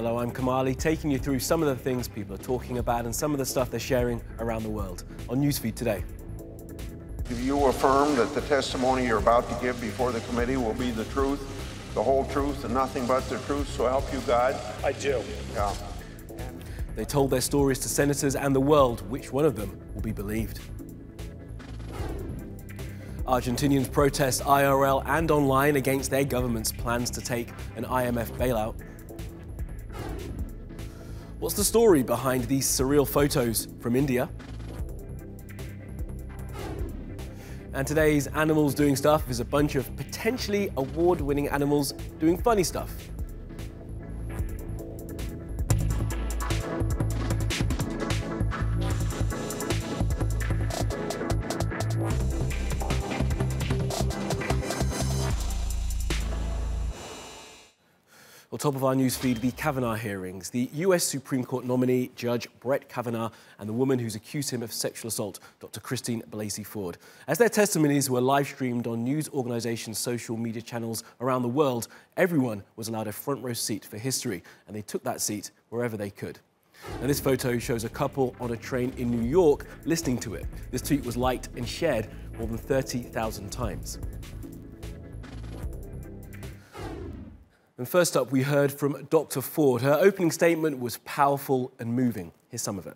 Hello, I'm Kamali, taking you through some of the things people are talking about and some of the stuff they're sharing around the world on NewsFeed today. Do you affirm that the testimony you're about to give before the committee will be the truth, the whole truth, and nothing but the truth, so help you God? I do. Yeah. They told their stories to senators and the world. Which one of them will be believed? Argentinians protest IRL and online against their government's plans to take an IMF bailout. What's the story behind these surreal photos from India? And today's Animals Doing Stuff is a bunch of potentially award-winning animals doing funny stuff. On top of our newsfeed, the Kavanaugh hearings. The US Supreme Court nominee, Judge Brett Kavanaugh, and the woman who's accused him of sexual assault, Dr Christine Blakey Ford. As their testimonies were live-streamed on news organizations' social media channels around the world, everyone was allowed a front-row seat for history, and they took that seat wherever they could. Now, this photo shows a couple on a train in New York listening to it. This tweet was liked and shared more than 30,000 times. And first up, we heard from Dr. Ford. Her opening statement was powerful and moving. Here's some of it.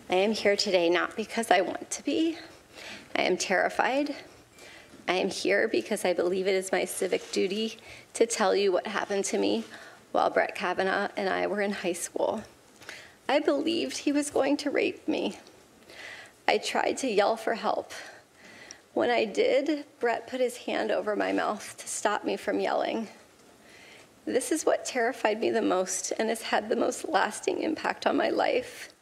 I am here today not because I want to be. I am terrified. I am here because I believe it is my civic duty to tell you what happened to me while Brett Kavanaugh and I were in high school. I believed he was going to rape me. I tried to yell for help. When I did, Brett put his hand over my mouth to stop me from yelling. This is what terrified me the most and has had the most lasting impact on my life.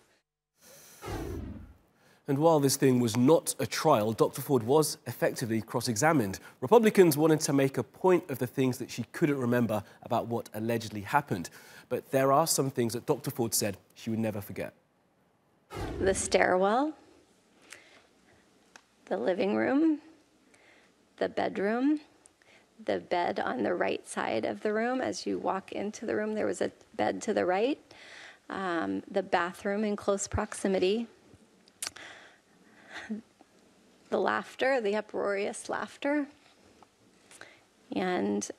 And while this thing was not a trial, Dr. Ford was effectively cross-examined. Republicans wanted to make a point of the things that she couldn't remember about what allegedly happened. But there are some things that Dr. Ford said she would never forget. The stairwell, the living room, the bedroom, the bed on the right side of the room. As you walk into the room, there was a bed to the right, the bathroom in close proximity, the laughter, the uproarious laughter, and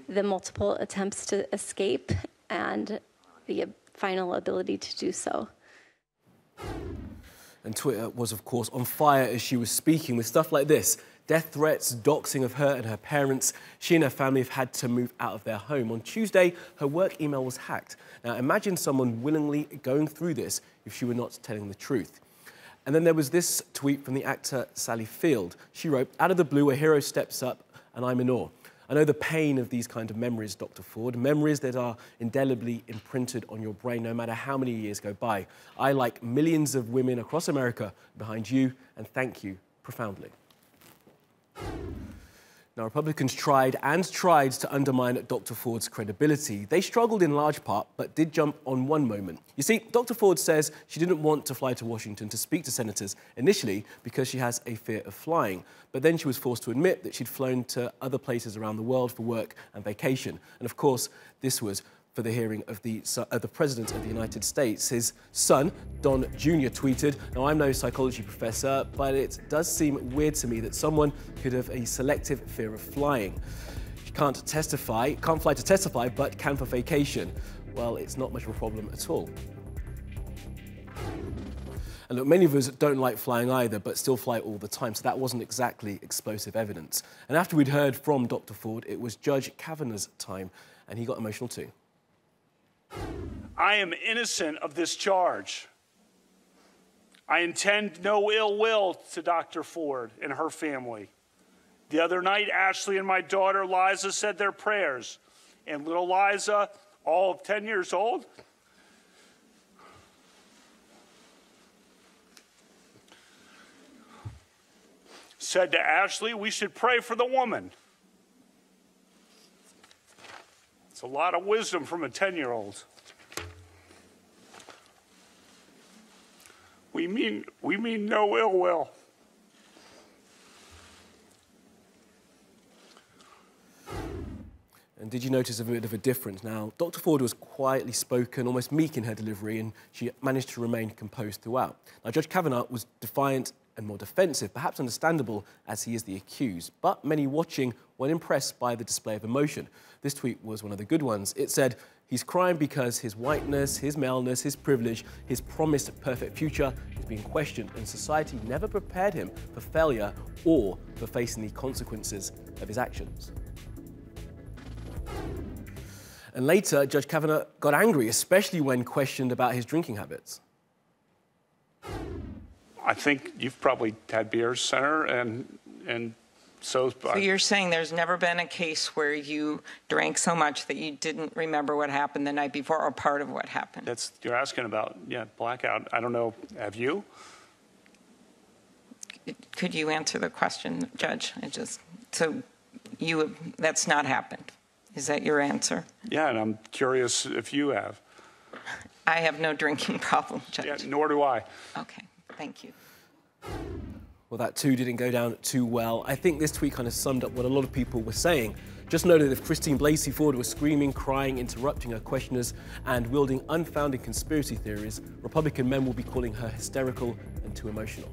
the multiple attempts to escape and the final ability to do so. And Twitter was, of course, on fire as she was speaking with stuff like this. Death threats, doxing of her and her parents. She and her family have had to move out of their home. On Tuesday, her work email was hacked. Now, imagine someone willingly going through this if she were not telling the truth. And then there was this tweet from the actor Sally Field. She wrote, "Out of the blue, a hero steps up and I'm in awe. I know the pain of these kind of memories, Dr. Ford, memories that are indelibly imprinted on your brain no matter how many years go by. I, like millions of women across America, behind you and thank you profoundly." Now, Republicans tried to undermine Dr. Ford's credibility. They struggled in large part, but did jump on one moment. You see, Dr. Ford says she didn't want to fly to Washington to speak to senators initially because she has a fear of flying. But then she was forced to admit that she'd flown to other places around the world for work and vacation. And of course, this was for the hearing of the President of the United States. His son, Don Jr., tweeted, "Now, I'm no psychology professor, but it does seem weird to me that someone could have a selective fear of flying. She can't fly to testify, but can for vacation. Well, it's not much of a problem at all." And look, many of us don't like flying either, but still fly all the time, so that wasn't exactly explosive evidence. And after we'd heard from Dr. Ford, it was Judge Kavanaugh's time, and he got emotional too. I am innocent of this charge. I intend no ill will to Dr. Ford and her family. The other night, Ashley and my daughter Liza said their prayers, and little Liza, all of 10 years old, said to Ashley, "We should pray for the woman." It's a lot of wisdom from a 10-year-old. We mean no ill will. And did you notice a bit of a difference? Now, Dr. Ford was quietly spoken, almost meek in her delivery, and she managed to remain composed throughout. Now, Judge Kavanaugh was defiant and more defensive, perhaps understandable as he is the accused. But many watching weren't impressed by the display of emotion. This tweet was one of the good ones. It said, "He's crying because his whiteness, his maleness, his privilege, his promised perfect future is being questioned, and society never prepared him for failure or for facing the consequences of his actions." And later, Judge Kavanaugh got angry, especially when questioned about his drinking habits. I think you've probably had beers, Senator, and so you're saying there's never been a case where you drank so much that you didn't remember what happened the night before or part of what happened? You're asking about, blackout. I don't know. Have you? Could you answer the question, Judge? That's not happened. Is that your answer? Yeah, and I'm curious if you have. I have no drinking problem, Judge. Yeah, nor do I. Okay, thank you. Well, that too didn't go down too well. I think this tweet kind of summed up what a lot of people were saying. Just know that if Christine Blakey Ford was screaming, crying, interrupting her questioners, and wielding unfounded conspiracy theories, Republican men will be calling her hysterical and too emotional.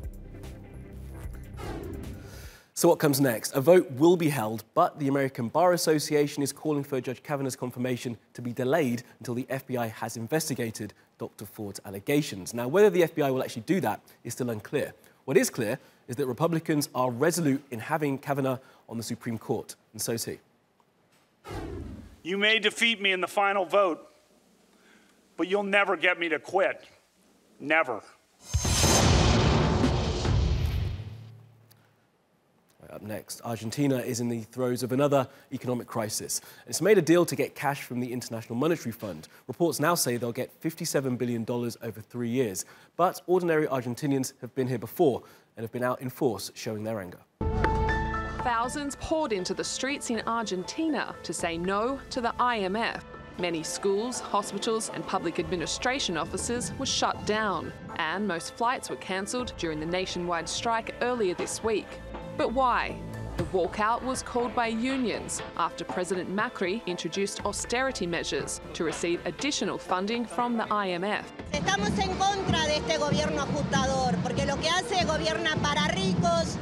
So what comes next? A vote will be held, but the American Bar Association is calling for Judge Kavanaugh's confirmation to be delayed until the FBI has investigated Dr. Ford's allegations. Now, whether the FBI will actually do that is still unclear. What is clear is that Republicans are resolute in having Kavanaugh on the Supreme Court, and so is he. You may defeat me in the final vote, but you'll never get me to quit. Never. Up next, Argentina is in the throes of another economic crisis. It's made a deal to get cash from the International Monetary Fund. Reports now say they'll get $57 billion over 3 years. But ordinary Argentinians have been here before and have been out in force, showing their anger. Thousands poured into the streets in Argentina to say no to the IMF. Many schools, hospitals and public administration offices were shut down, and most flights were cancelled during the nationwide strike earlier this week. But why? The walkout was called by unions after President Macri introduced austerity measures to receive additional funding from the IMF. Estamos en contra de este gobierno ajustador, porque lo que hace gobierna para ricos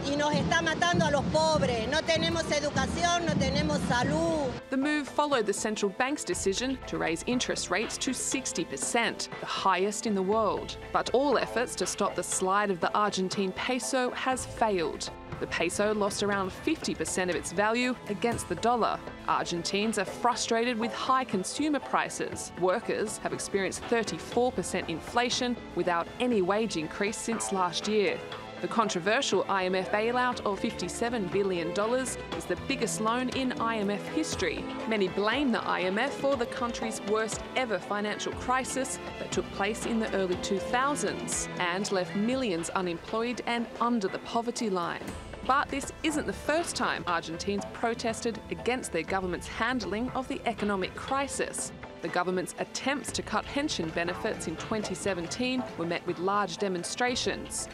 y nos está matando a los pobres. No tenemos educación, no tenemos salud. The move followed the central bank's decision to raise interest rates to 60%, the highest in the world. But all efforts to stop the slide of the Argentine peso has failed. The peso lost around 50% of its value against the dollar. Argentines are frustrated with high consumer prices. Workers have experienced 34% inflation without any wage increase since last year. The controversial IMF bailout of $57 billion is the biggest loan in IMF history. Many blame the IMF for the country's worst ever financial crisis that took place in the early 2000s and left millions unemployed and under the poverty line. But this isn't the first time Argentines protested against their government's handling of the economic crisis. The government's attempts to cut pension benefits in 2017 were met with large demonstrations.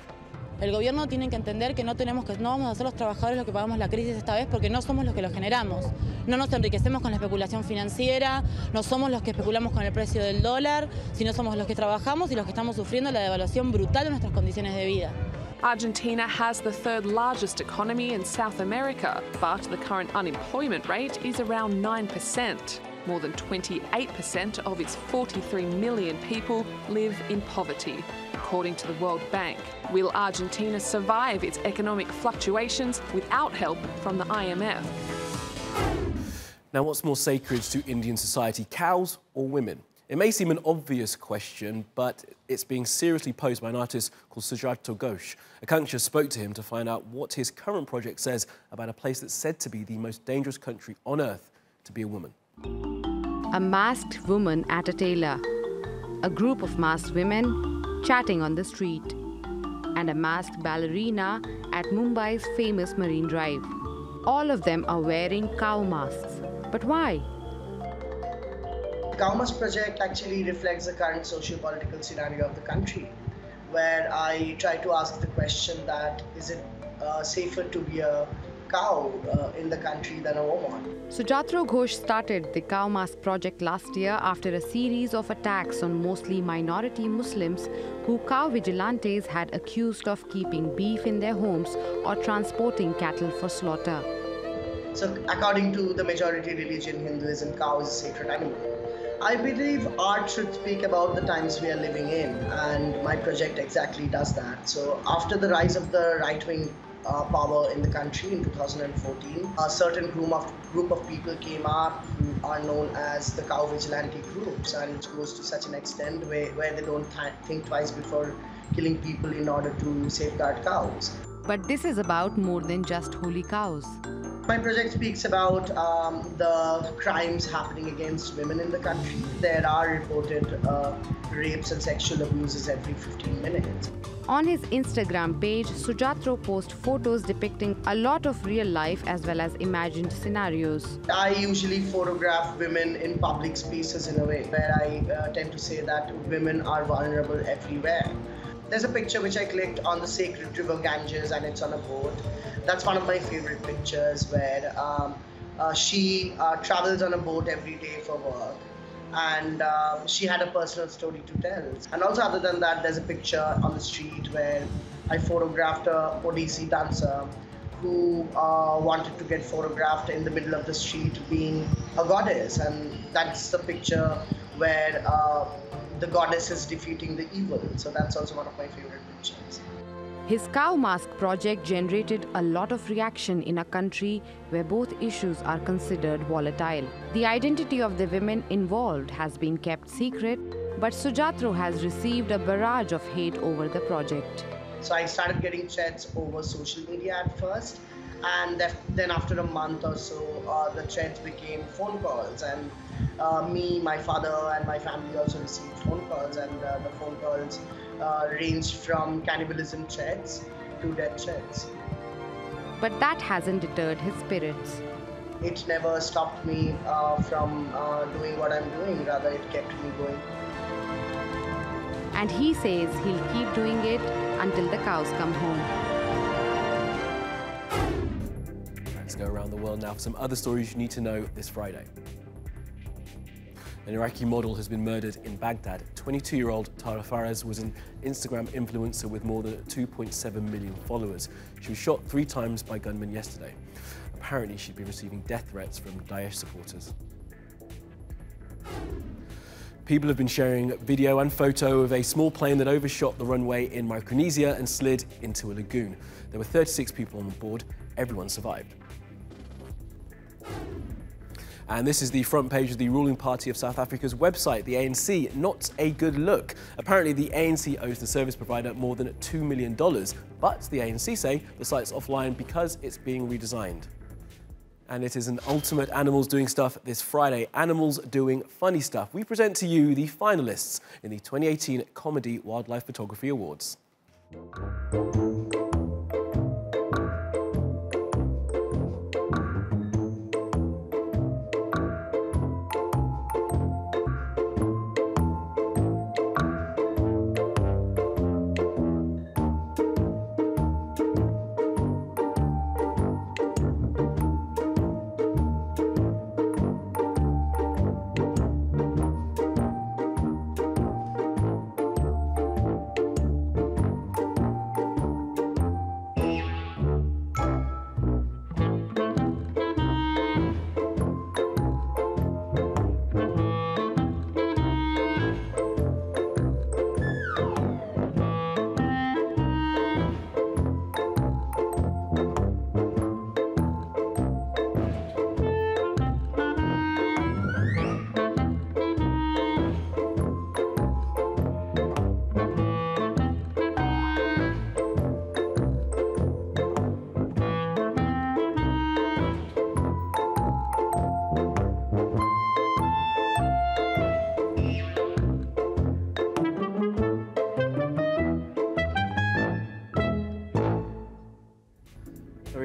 El gobierno tiene que entender que no vamos a ser los trabajadores los que pagamos la crisis esta vez porque no somos los que lo generamos. No nos enriquecemos con la especulación financiera, no somos los que especulamos con el precio del dólar, sino somos los que trabajamos y los que estamos sufriendo la devaluación brutal de nuestras condiciones de vida. Argentina has the third largest economy in South America, but the current unemployment rate is around 9%. More than 28% of its 43 million people live in poverty, according to the World Bank. Will Argentina survive its economic fluctuations without help from the IMF? Now, what's more sacred to Indian society, cows or women? It may seem an obvious question, but it's being seriously posed by an artist called Sujato Ghosh. Akanksha spoke to him to find out what his current project says about a place that's said to be the most dangerous country on earth to be a woman. A masked woman at a tailor, a group of masked women chatting on the street, and a masked ballerina at Mumbai's famous Marine Drive. All of them are wearing cow masks. But why? Cow Mask project actually reflects the current socio-political scenario of the country, where I try to ask the question that is it safer to be a cow in the country than a woman. Sujatro Ghosh started the Cow Mask project last year after a series of attacks on mostly minority Muslims who cow vigilantes had accused of keeping beef in their homes or transporting cattle for slaughter. So according to the majority religion, Hinduism, cow is a sacred animal. I believe art should speak about the times we are living in, and my project exactly does that. So after the rise of the right-wing power in the country in 2014, a certain group of people came up who are known as the cow vigilante groups, and it goes to such an extent where they don't think twice before killing people in order to safeguard cows. But this is about more than just holy cows. My project speaks about the crimes happening against women in the country. There are reported rapes and sexual abuses every 15 minutes. On his Instagram page, Sujatro posts photos depicting a lot of real life as well as imagined scenarios. I usually photograph women in public spaces in a way where I tend to say that women are vulnerable everywhere. There's a picture which I clicked on the sacred river Ganges, and it's on a boat. That's one of my favorite pictures, where she travels on a boat every day for work, and she had a personal story to tell. And also, other than that, there's a picture on the street where I photographed a Odissi dancer who wanted to get photographed in the middle of the street being a goddess, and that's the picture where the goddess is defeating the evil. So that's also one of my favorite pictures. His Cow Mask project generated a lot of reaction in a country where both issues are considered volatile. The identity of the women involved has been kept secret, but Sujatro has received a barrage of hate over the project. So I started getting threats over social media at first, and then after a month or so, the threats became phone calls, and me, my father, and my family also received phone calls, and the phone calls ranged from cannibalism threats to death threats. But that hasn't deterred his spirits. It never stopped me from doing what I'm doing, rather it kept me going. And he says he'll keep doing it until the cows come home. Let's go around the world now for some other stories you need to know this Friday. An Iraqi model has been murdered in Baghdad. 22-year-old Tara Faraz was an Instagram influencer with more than 2.7 million followers. She was shot 3 times by gunmen yesterday. Apparently, she'd been receiving death threats from Daesh supporters. People have been sharing video and photo of a small plane that overshot the runway in Micronesia and slid into a lagoon. There were 36 people on board. Everyone survived. And this is the front page of the ruling party of South Africa's website, the ANC. Not a good look. Apparently, the ANC owes the service provider more than $2 million, but the ANC say the site's offline because it's being redesigned. And it is an ultimate animals doing stuff this Friday. Animals doing funny stuff. We present to you the finalists in the 2018 Comedy Wildlife Photography Awards.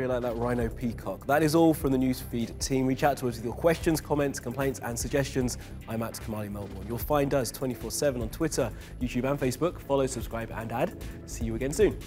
Like that rhino peacock. That is all from the NewsFeed team. Reach out to us with your questions, comments, complaints and suggestions. I'm at Kamali Melbourne. You'll find us 24/7 on Twitter, YouTube and Facebook. Follow, subscribe and add. See you again soon.